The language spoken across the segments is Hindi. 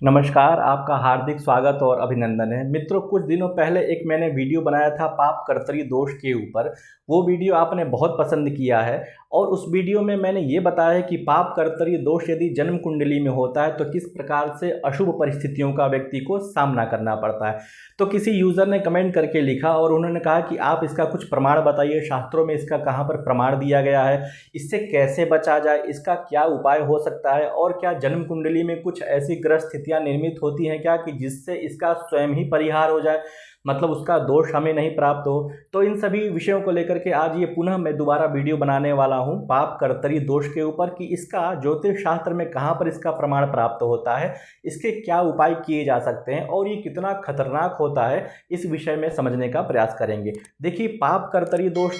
नमस्कार, आपका हार्दिक स्वागत और अभिनंदन है। मित्रों, कुछ दिनों पहले एक मैंने वीडियो बनाया था पाप कर्तरी दोष के ऊपर। वो वीडियो आपने बहुत पसंद किया है और उस वीडियो में मैंने ये बताया है कि पाप कर्तरी दोष यदि जन्म कुंडली में होता है तो किस प्रकार से अशुभ परिस्थितियों का व्यक्ति को सामना करना पड़ता है। तो किसी यूज़र ने कमेंट करके लिखा और उन्होंने कहा कि आप इसका कुछ प्रमाण बताइए, शास्त्रों में इसका कहाँ पर प्रमाण दिया गया है, इससे कैसे बचा जाए, इसका क्या उपाय हो सकता है और क्या जन्म कुंडली में कुछ ऐसी ग्रह स्थितियाँ निर्मित होती हैं क्या कि जिससे इसका स्वयं ही परिहार हो जाए, मतलब उसका दोष हमें नहीं प्राप्त हो। तो इन सभी विषयों को लेकर के आज ये पुनः मैं दोबारा वीडियो बनाने वाला हूँ पाप कर्तरी दोष के ऊपर कि इसका ज्योतिष शास्त्र में कहाँ पर इसका प्रमाण प्राप्त होता है, इसके क्या उपाय किए जा सकते हैं और ये कितना खतरनाक होता है, इस विषय में समझने का प्रयास करेंगे। देखिए, पाप कर्तरी दोष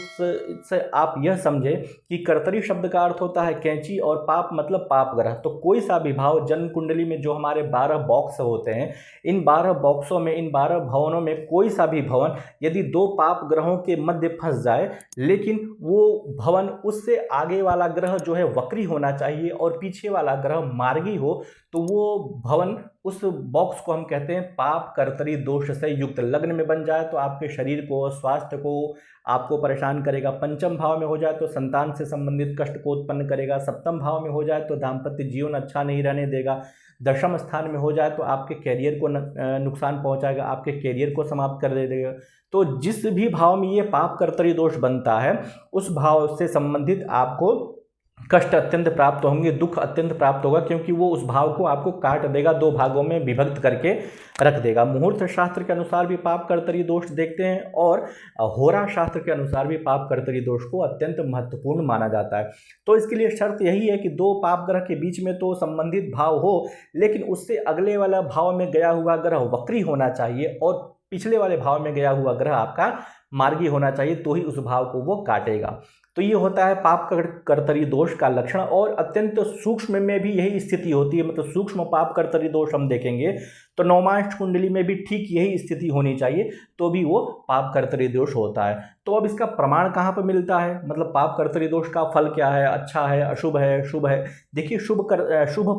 से आप यह समझे कि कर्तरी शब्द का अर्थ होता है कैंची और पाप मतलब पाप ग्रह। तो कोई सा भी भाव जन्म कुंडली में जो हमारे 12 बॉक्स होते हैं, इन 12 बॉक्सों में, इन 12 भवनों में कोई सा भी भवन यदि दो पाप ग्रहों के मध्य फंस जाए, लेकिन वो भवन उससे आगे वाला ग्रह जो है वक्री होना चाहिए और पीछे वाला ग्रह मार्गी हो, तो वो भवन, उस बॉक्स को हम कहते हैं पाप कर्तरी दोष से युक्त। लग्न में बन जाए तो आपके शरीर को, स्वास्थ्य को आपको परेशान करेगा। पंचम भाव में हो जाए तो संतान से संबंधित कष्ट को उत्पन्न करेगा। सप्तम भाव में हो जाए तो दाम्पत्य जीवन अच्छा नहीं रहने देगा। दशम स्थान में हो जाए तो आपके कैरियर को नुकसान पहुंचाएगा, आपके कैरियर को समाप्त कर दे देगा। तो जिस भी भाव में ये पाप कर्तरी दोष बनता है, उस भाव से संबंधित आपको कष्ट अत्यंत प्राप्त होंगे, दुख अत्यंत प्राप्त होगा, क्योंकि वो उस भाव को आपको काट देगा, दो भागों में विभक्त करके रख देगा। मुहूर्त शास्त्र के अनुसार भी पाप कर्तरी दोष देखते हैं और होरा शास्त्र के अनुसार भी पाप कर्तरी दोष को अत्यंत महत्वपूर्ण माना जाता है। तो इसके लिए शर्त यही है कि दो पाप ग्रह के बीच में तो संबंधित भाव हो, लेकिन उससे अगले वाला भाव में गया हुआ ग्रह वक्री होना चाहिए और पिछले वाले भाव में गया हुआ ग्रह आपका मार्गी होना चाहिए, तो ही उस भाव को वो काटेगा। तो ये होता है पाप कर्तरी दोष का लक्षण और अत्यंत सूक्ष्म में भी यही स्थिति होती है। मतलब सूक्ष्म पाप कर्तरी दोष हम देखेंगे तो नौमांश कुंडली में भी ठीक यही स्थिति होनी चाहिए, तो भी वो पाप कर्तरी दोष होता है। तो अब इसका प्रमाण कहाँ पर मिलता है, मतलब पाप कर्तरी दोष का फल क्या है, अच्छा है, अशुभ है, शुभ है। देखिए, शुभ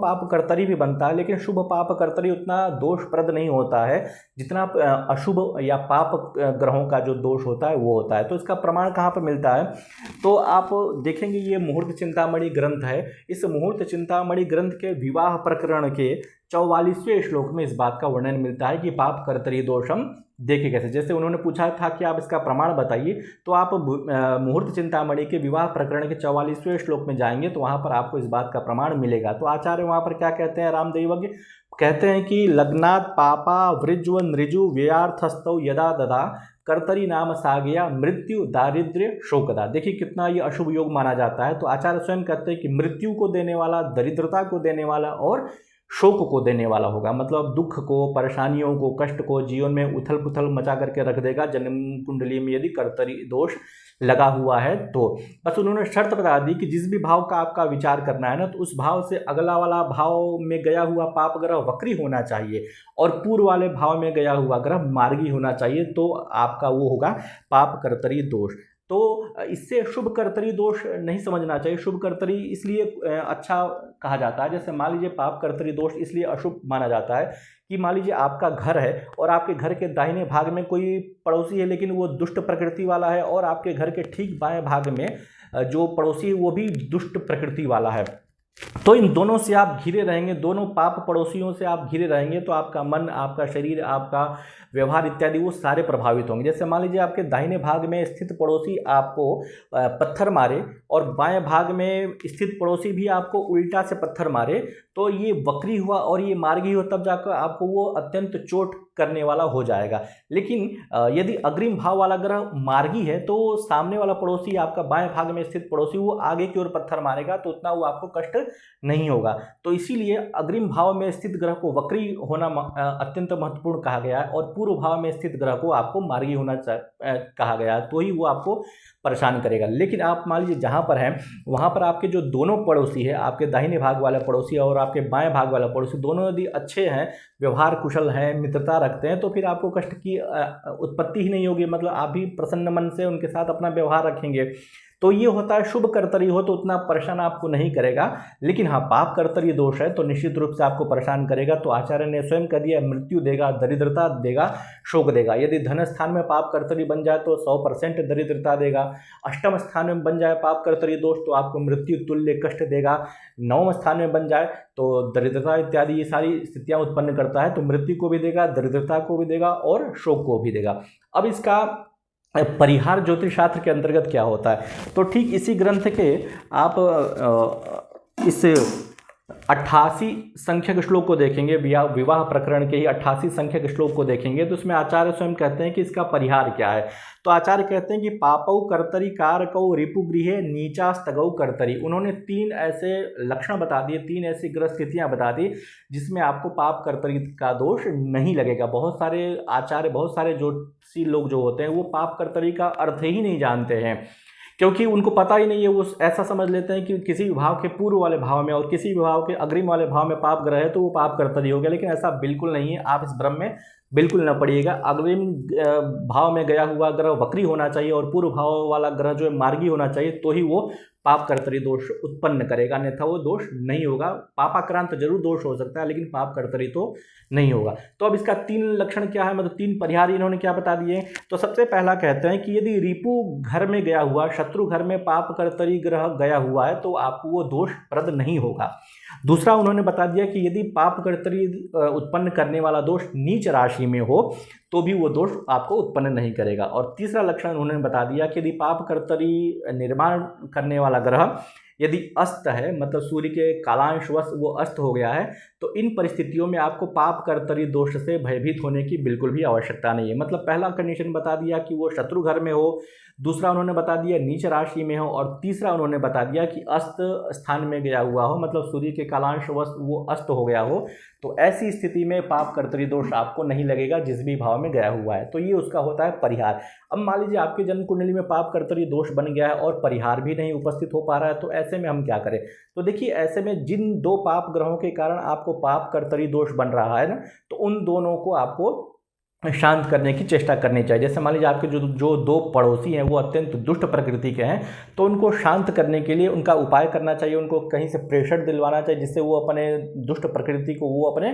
पाप कर्तरी भी बनता है, लेकिन शुभ पाप कर्तरी उतना दोषप्रद नहीं होता है जितना अशुभ या पाप ग्रहों का जो दोष होता है वो होता है। तो इसका प्रमाण कहाँ पर मिलता है, तो आप देखेंगे ये मुहूर्त चिंतामणि ग्रंथ है। इस मुहूर्त चिंतामणि ग्रंथ के विवाह प्रकरण के 44वें श्लोक में इस बात का वर्णन मिलता है कि पाप कर्तरी दोष हम देखे कैसे। जैसे उन्होंने पूछा था कि आप इसका प्रमाण बताइए, तो आप मुहूर्त चिंतामणि के विवाह प्रकरण के 44वें श्लोक में जाएंगे तो वहाँ पर आपको इस बात का प्रमाण मिलेगा। तो आचार्य वहाँ पर क्या कहते हैं, रामदेवज्ञ कहते हैं कि लग्नात् पापा वृज्व नृजु व्ययार्थस्तौ यदा ददा कर्तरी नाम सागया मृत्यु दारिद्र्य शोकदा। देखिए कितना ये अशुभ योग माना जाता है। तो आचार्य स्वयं कहते हैं कि मृत्यु को देने वाला, दरिद्रता को देने वाला और शोक को देने वाला होगा। मतलब दुख को, परेशानियों को, कष्ट को, जीवन में उथल पुथल मचा करके रख देगा जन्म कुंडली में यदि कर्तरी दोष लगा हुआ है। तो बस उन्होंने शर्त बता दी कि जिस भी भाव का आपका विचार करना है ना, तो उस भाव से अगला वाला भाव में गया हुआ पाप ग्रह वक्री होना चाहिए और पूर्व वाले भाव में गया हुआ ग्रह मार्गी होना चाहिए, तो आपका वो होगा पाप कर्तरी दोष। तो इससे शुभ कर्तरी दोष नहीं समझना चाहिए। शुभ कर्तरी इसलिए अच्छा कहा जाता है, जैसे मान लीजिए पाप कर्तरी दोष इसलिए अशुभ माना जाता है कि मान लीजिए आपका घर है और आपके घर के दाहिने भाग में कोई पड़ोसी है, लेकिन वो दुष्ट प्रकृति वाला है, और आपके घर के ठीक बाएं भाग में जो पड़ोसी है वो भी दुष्ट प्रकृति वाला है। तो इन दोनों से आप घिरे रहेंगे, दोनों पाप पड़ोसियों से आप घिरे रहेंगे, तो आपका मन, आपका शरीर, आपका व्यवहार इत्यादि वो सारे प्रभावित होंगे। जैसे मान लीजिए आपके दाहिने भाग में स्थित पड़ोसी आपको पत्थर मारे और बाएं भाग में स्थित पड़ोसी भी आपको उल्टा से पत्थर मारे, तो ये वक्री हुआ और ये मार्गी हुआ, तब जाकर आपको वो अत्यंत चोट करने वाला हो जाएगा। लेकिन यदि अग्रिम भाव वाला ग्रह मार्गी है तो सामने वाला पड़ोसी, आपका बाएं भाग में स्थित पड़ोसी, वो आगे की ओर पत्थर मारेगा तो उतना वो आपको कष्ट नहीं होगा। तो इसीलिए अग्रिम भाव में स्थित ग्रह को वक्री होना अत्यंत महत्वपूर्ण कहा गया है और पूर्व भाव में स्थित ग्रह को आपको मार्गी होना कहा गया है, तो ही वो आपको परेशान करेगा। लेकिन आप मान लीजिए जहाँ पर हैं वहाँ पर आपके जो दोनों पड़ोसी है, आपके दाहिने भाग वाला पड़ोसी और आपके बाएं भाग वाला पड़ोसी, दोनों यदि अच्छे हैं, व्यवहार कुशल हैं, मित्रता रखते हैं, तो फिर आपको कष्ट की उत्पत्ति ही नहीं होगी। मतलब आप भी प्रसन्न मन से उनके साथ अपना व्यवहार रखेंगे। तो ये होता है शुभ कर्तरी हो तो उतना परेशान आपको नहीं करेगा, लेकिन हाँ पाप कर्तरी दोष है तो निश्चित रूप से आपको परेशान करेगा। तो आचार्य ने स्वयं कह दिया, मृत्यु देगा, दरिद्रता देगा, शोक देगा। यदि धन स्थान में पाप कर्तरी बन जाए तो 100% दरिद्रता देगा। अष्टम स्थान में बन जाए पाप कर्तरी दोष तो आपको मृत्यु तुल्य कष्ट देगा। नवम स्थान में बन जाए तो दरिद्रता इत्यादि ये सारी स्थितियां उत्पन्न करता है, तो मृत्यु को भी देगा, दरिद्रता को भी देगा और शोक को भी देगा। अब इसका परिहार ज्योतिष शास्त्र के अंतर्गत क्या होता है, तो ठीक इसी ग्रंथ के आप इस 88 संख्यक श्लोक को देखेंगे, विवाह प्रकरण के ही 88 संख्यक श्लोक को देखेंगे तो इसमें आचार्य स्वयं कहते हैं कि इसका परिहार क्या है। तो आचार्य कहते हैं कि पापौ कर्तरी कारकौ रिपुगृहे नीचास्तगौ कर्तरी। उन्होंने 3 ऐसे लक्षण बता दिए, 3 ऐसी ग्रह स्थितियां बता दी जिसमें आपको पाप कर्तरी का दोष नहीं लगेगा। बहुत सारे आचार्य, बहुत सारे ज्योतिषी लोग जो होते हैं वो पाप कर्तरी का अर्थ ही नहीं जानते हैं, क्योंकि उनको पता ही नहीं है। वो ऐसा समझ लेते हैं कि किसी भाव के पूर्व वाले भाव में और किसी भाव के अग्रिम वाले भाव में पाप ग्रह है तो वो पाप कर्तरी हो गया, लेकिन ऐसा बिल्कुल नहीं है। आप इस भ्रम में बिल्कुल न पड़िएगा। अग्रिम भाव में गया हुआ ग्रह वक्री होना चाहिए और पूर्व भाव वाला ग्रह जो है मार्गी होना चाहिए, तो ही वो पाप कर्तरी दोष उत्पन्न करेगा, अन्यथा वो दोष नहीं होगा। पापाक्रांत जरूर दोष हो सकता है लेकिन पाप कर्तरी तो नहीं होगा। तो अब इसका 3 लक्षण क्या है, मतलब 3 परिहार इन्होंने क्या बता दिए। तो सबसे पहला कहते हैं कि यदि रिपु घर में गया हुआ, शत्रु घर में पाप कर्तरी ग्रह गया हुआ है तो आपको वो दोष प्रद नहीं होगा। दूसरा उन्होंने बता दिया कि यदि पाप कर्तरी उत्पन्न करने वाला दोष नीच राशि में हो तो भी वो दोष आपको उत्पन्न नहीं करेगा। और तीसरा लक्षण उन्होंने बता दिया कि यदि पाप कर्तरी निर्माण करने वाला ग्रह यदि अस्त है, मतलब सूर्य के कालांशवश वो अस्त हो गया है, तो इन परिस्थितियों में आपको पाप कर्तरी दोष से भयभीत होने की बिल्कुल भी आवश्यकता नहीं है। मतलब पहला कंडीशन बता दिया कि वो शत्रु घर में हो, दूसरा उन्होंने बता दिया नीच राशि में हो, और तीसरा उन्होंने बता दिया कि अस्त स्थान में गया हुआ हो, मतलब सूर्य के कालांशवश वो अस्त हो गया हो। तो ऐसी स्थिति में पाप कर्तरी दोष आपको नहीं लगेगा जिस भी भाव में गया हुआ है। तो ये उसका होता है परिहार। अब मान लीजिए आपकी जन्म कुंडली में पाप कर्तरी दोष बन गया है और परिहार भी नहीं उपस्थित हो पा रहा है, तो ऐसे में हम क्या करें। तो देखिए ऐसे में जिन 2 पाप ग्रहों के कारण आपको पाप कर्तरी दोष बन रहा है ना, तो उन दोनों को आपको शांत करने की चेष्टा करनी चाहिए। जैसे मान लीजिए आपके जो 2 पड़ोसी हैं वो अत्यंत दुष्ट प्रकृति के हैं, तो उनको शांत करने के लिए उनका उपाय करना चाहिए, उनको कहीं से प्रेशर दिलवाना चाहिए जिससे वो अपने दुष्ट प्रकृति को वो अपने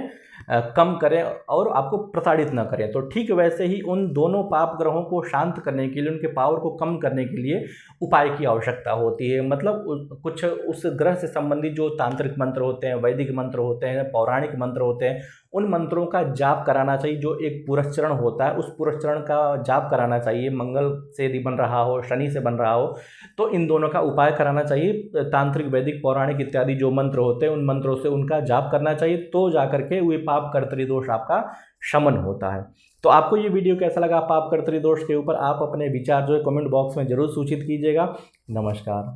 कम करें और आपको प्रताड़ित न करें। तो ठीक वैसे ही उन दोनों पाप ग्रहों को शांत करने के लिए, उनके पावर को कम करने के लिए उपाय की आवश्यकता होती है। मतलब कुछ उस ग्रह से संबंधित जो तांत्रिक मंत्र होते हैं, वैदिक मंत्र होते हैं, पौराणिक मंत्र होते हैं, उन मंत्रों का जाप कराना चाहिए। जो एक पुरस्चरण होता है उस पुरस्चरण का जाप कराना चाहिए। मंगल से यदि बन रहा हो, शनि से बन रहा हो, तो इन दोनों का उपाय कराना चाहिए। तांत्रिक, वैदिक, पौराणिक इत्यादि जो मंत्र होते हैं उन मंत्रों से उनका जाप करना चाहिए, तो जाकर के वे पाप कर्तरी दोष आपका शमन होता है। तो आपको ये वीडियो कैसा लगा पाप कर्तरी दोष के ऊपर, आप अपने विचार जो है कमेंट बॉक्स में जरूर सूचित कीजिएगा। नमस्कार।